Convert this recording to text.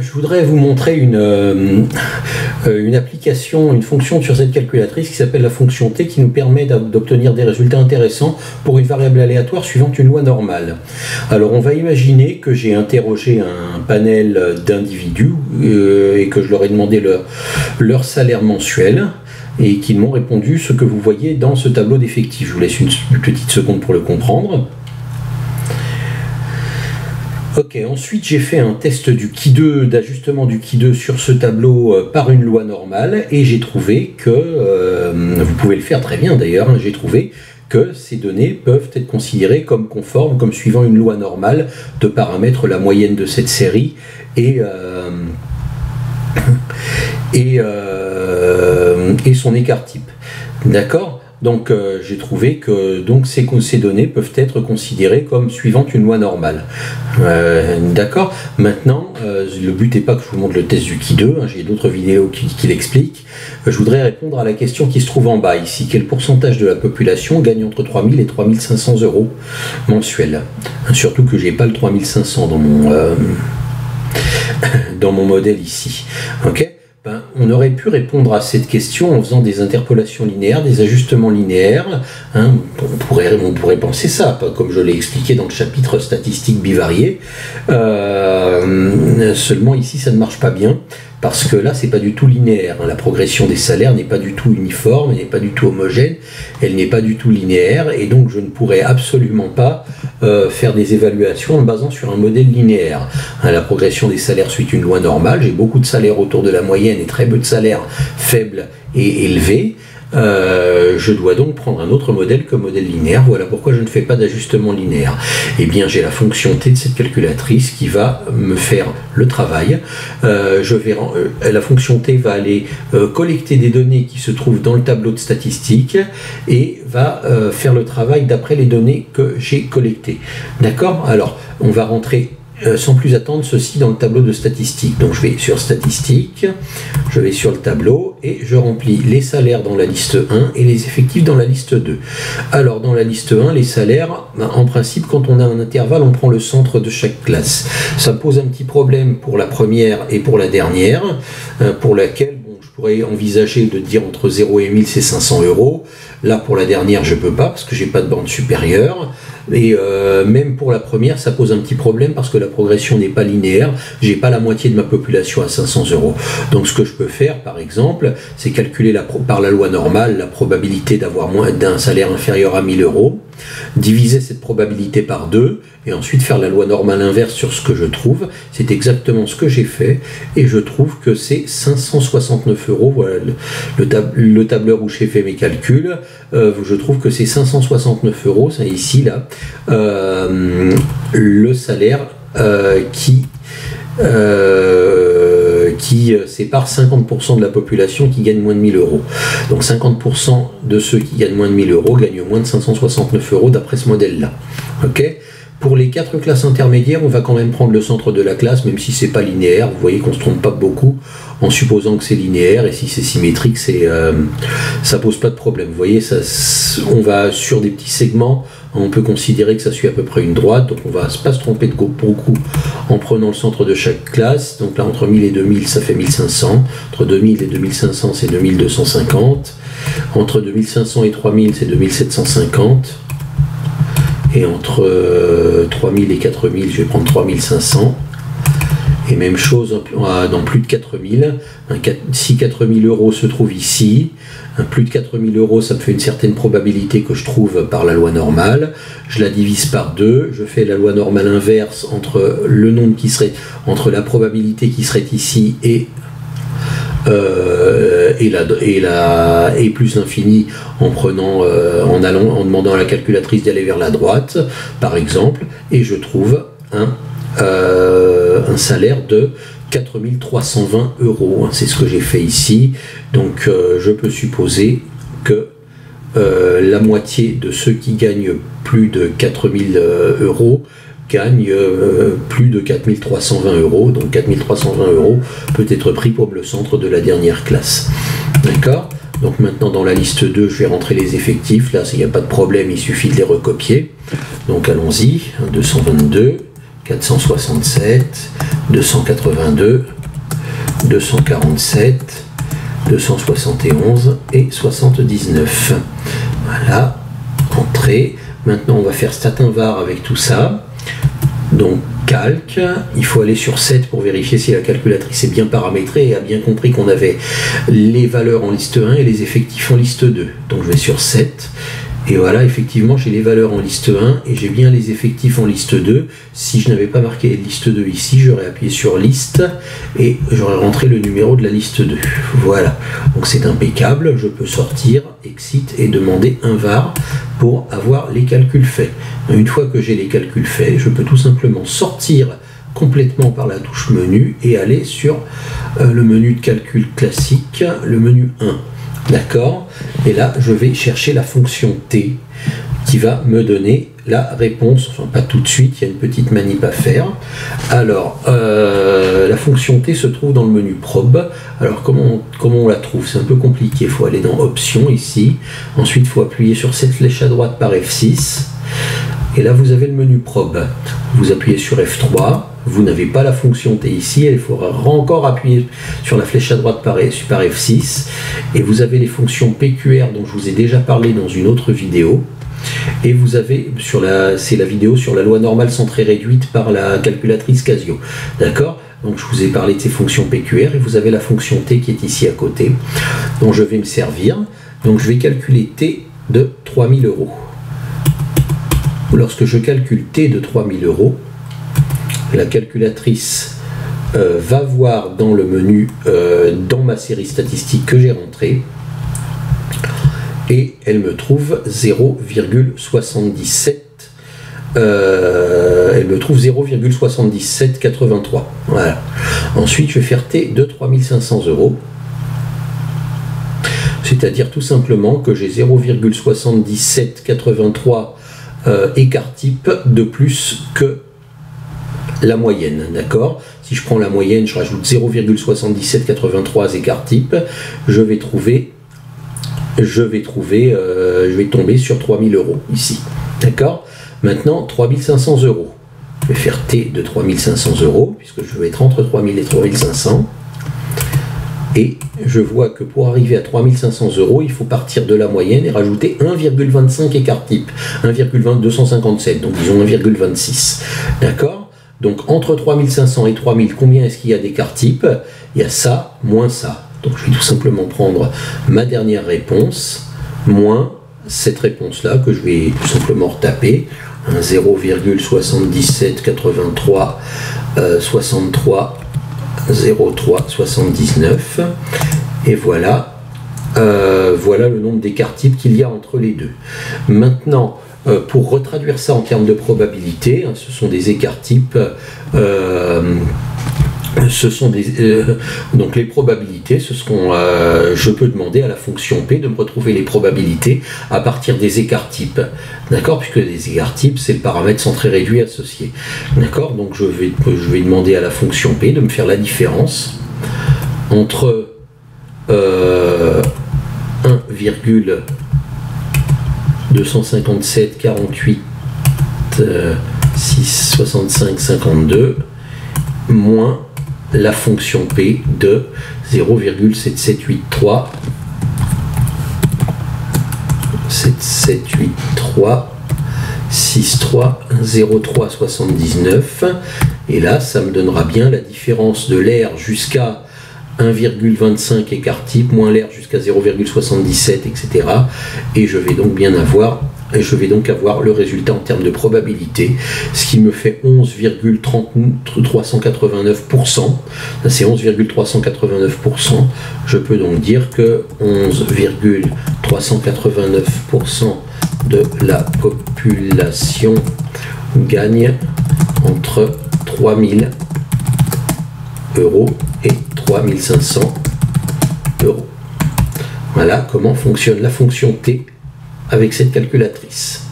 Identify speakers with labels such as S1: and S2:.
S1: je voudrais vous montrer une application, une fonction sur cette calculatrice qui s'appelle la fonction T, qui nous permet d'obtenir des résultats intéressants pour une variable aléatoire suivant une loi normale. Alors on va imaginer que j'ai interrogé un panel d'individus et que je leur ai demandé leur salaire mensuel et qu'ils m'ont répondu ce que vous voyez dans ce tableau d'effectifs. Je vous laisse une petite seconde pour le comprendre. Ok, ensuite j'ai fait un test du Qui2, d'ajustement du Qui2 sur ce tableau par une loi normale, et j'ai trouvé que, vous pouvez le faire très bien d'ailleurs, hein, j'ai trouvé que ces données peuvent être considérées comme conformes, comme suivant une loi normale de paramètres la moyenne de cette série et son écart type. D'accord ? Donc j'ai trouvé que ces données peuvent être considérées comme suivant une loi normale. D'accord. Maintenant, le but n'est pas que je vous montre le test du Qui2, hein, j'ai d'autres vidéos qui l'expliquent. Je voudrais répondre à la question qui se trouve en bas ici. Quel pourcentage de la population gagne entre 3 000 et 3 500 euros mensuels? Surtout que j'ai pas le 3 500 dans mon modèle ici. Ok. On aurait pu répondre à cette question en faisant des interpolations linéaires, des ajustements linéaires. Hein, on pourrait penser ça, comme je l'ai expliqué dans le chapitre statistiques bivariées. Seulement ici, ça ne marche pas bien, parce que là, c'est pas du tout linéaire. Hein. La progression des salaires n'est pas du tout uniforme, elle n'est pas du tout homogène, elle n'est pas du tout linéaire, et donc je ne pourrais absolument pas faire des évaluations en me basant sur un modèle linéaire. Hein, la progression des salaires suit une loi normale. J'ai beaucoup de salaires autour de la moyenne et très peu de salaires faibles et élevés. Je dois donc prendre un autre modèle que modèle linéaire. Voilà pourquoi je ne fais pas d'ajustement linéaire. Eh bien, j'ai la fonction T de cette calculatrice qui va me faire le travail. La fonction T va aller collecter des données qui se trouvent dans le tableau de statistiques et va faire le travail d'après les données que j'ai collectées. D'accord? Alors, on va rentrer sans plus attendre ceci dans le tableau de statistiques. Donc je vais sur statistiques, je vais sur le tableau et je remplis les salaires dans la liste 1 et les effectifs dans la liste 2. Alors dans la liste 1, les salaires, en principe quand on a un intervalle, on prend le centre de chaque classe. Ça pose un petit problème pour la première et pour la dernière, pour laquelle je pourrais envisager de dire entre 0 et 1000 c'est 500 euros. Là pour la dernière je peux pas parce que j'ai pas de bande supérieure. Et même pour la première, ça pose un petit problème parce que la progression n'est pas linéaire. J'ai pas la moitié de ma population à 500 euros. Donc ce que je peux faire, par exemple, c'est calculer par la loi normale la probabilité d'avoir moins d'un salaire inférieur à 1000 euros, diviser cette probabilité par 2 et ensuite faire la loi normale inverse sur ce que je trouve. C'est exactement ce que j'ai fait et je trouve que c'est 569 euros. Voilà le tableur où j'ai fait mes calculs. Je trouve que c'est 569 euros, c'est ici là, le salaire qui sépare 50% de la population qui gagne moins de 1000 euros. Donc 50% de ceux qui gagnent moins de 1000 euros gagnent moins de 569 euros d'après ce modèle-là. Ok ? Pour les 4 classes intermédiaires, on va quand même prendre le centre de la classe, même si c'est pas linéaire. Vous voyez qu'on se trompe pas beaucoup en supposant que c'est linéaire, et si c'est symétrique, ça pose pas de problème. Vous voyez, on va sur des petits segments, on peut considérer que ça suit à peu près une droite, donc on va pas se tromper de beaucoup en prenant le centre de chaque classe. Donc là, entre 1000 et 2000, ça fait 1500. Entre 2000 et 2500, c'est 2250. Entre 2500 et 3000, c'est 2750. Et entre 3000 et 4000, je vais prendre 3500. Et même chose dans plus de 4000. Si 4000 euros se trouve ici, plus de 4000 euros, ça me fait une certaine probabilité que je trouve par la loi normale. Je la divise par 2. Je fais la loi normale inverse entre le nombre qui serait, entre la probabilité qui serait ici et plus l'infini en demandant à la calculatrice d'aller vers la droite, par exemple, et je trouve un salaire de 4320 euros. C'est ce que j'ai fait ici. Donc je peux supposer que la moitié de ceux qui gagnent plus de 4000 euros gagne plus de 4320 euros. Donc 4320 euros peut être pris pour le centre de la dernière classe. D'accord ? Donc maintenant dans la liste 2, je vais rentrer les effectifs. Là, il n'y a pas de problème, il suffit de les recopier. Donc allons-y, 222, 467, 282, 247, 271 et 79. Voilà, entrée. Maintenant, on va faire stat-invar avec tout ça. Donc, calque, il faut aller sur 7 pour vérifier si la calculatrice est bien paramétrée et a bien compris qu'on avait les valeurs en liste 1 et les effectifs en liste 2. Donc, je vais sur 7. Et voilà, effectivement, j'ai les valeurs en liste 1 et j'ai bien les effectifs en liste 2. Si je n'avais pas marqué liste 2 ici, j'aurais appuyé sur liste et j'aurais rentré le numéro de la liste 2. Voilà, donc c'est impeccable. Je peux sortir, exit et demander un var pour avoir les calculs faits. Une fois que j'ai les calculs faits, je peux tout simplement sortir complètement par la touche menu et aller sur le menu de calcul classique, le menu 1. D'accord? Et là, je vais chercher la fonction T qui va me donner la réponse. Enfin, pas tout de suite, il y a une petite manip à faire. Alors, la fonction T se trouve dans le menu probe. Alors, comment on la trouve? C'est un peu compliqué. Il faut aller dans Options ici. Ensuite, il faut appuyer sur cette flèche à droite par F6. Et là, vous avez le menu probe. Vous appuyez sur F3. Vous n'avez pas la fonction T ici, il faudra encore appuyer sur la flèche à droite par F6 et vous avez les fonctions PQR dont je vous ai déjà parlé dans une autre vidéo et vous avez, c'est la vidéo sur la loi normale centrée réduite par la calculatrice Casio, d'accord? Donc je vous ai parlé de ces fonctions PQR et vous avez la fonction T qui est ici à côté dont je vais me servir. Donc je vais calculer T de 3000 €. Lorsque je calcule T de 3000 €, la calculatrice va voir dans le menu, dans ma série statistique que j'ai rentrée, et elle me trouve 0,77. Elle me trouve 0,7783. Voilà. Ensuite, je vais faire T de 3500 €. C'est-à-dire tout simplement que j'ai 0,7783 écart type de plus que la moyenne, d'accord? Si je prends la moyenne, je rajoute 0,7783 écart type, je vais tomber sur 3000 € ici, d'accord? Maintenant, 3500 €. Je vais faire T de 3500 €, puisque je vais être entre 3000 et 3500. Et je vois que pour arriver à 3500 €, il faut partir de la moyenne et rajouter 1,25 écart type, 1,257, donc disons 1,26, d'accord? Donc entre 3500 et 3000, combien est-ce qu'il y a d'écart type? Il y a ça, moins ça. Donc je vais tout simplement prendre ma dernière réponse, moins cette réponse-là, que je vais tout simplement retaper, 0,7783 63 03 79. Et voilà, voilà le nombre d'écart types qu'il y a entre les deux. Maintenant, pour retraduire ça en termes de probabilité, hein, ce sont des écarts types, donc les probabilités, ce seront, je peux demander à la fonction P de me retrouver les probabilités à partir des écarts types, d'accord, puisque les écarts types c'est le paramètre centré réduit associé, d'accord. Donc je vais demander à la fonction P de me faire la différence entre 1,257 48 6 65 52 moins la fonction P de 0,7783 63 03 79, et là ça me donnera bien la différence de l'air jusqu'à 1,25 écart type moins l'air jusqu'à 0,77, etc. Et je vais donc avoir le résultat en termes de probabilité, ce qui me fait 11,389%. C'est 11,389%. Je peux donc dire que 11,389% de la population gagne entre 3000 € et 3500 €. Voilà comment fonctionne la fonction T avec cette calculatrice.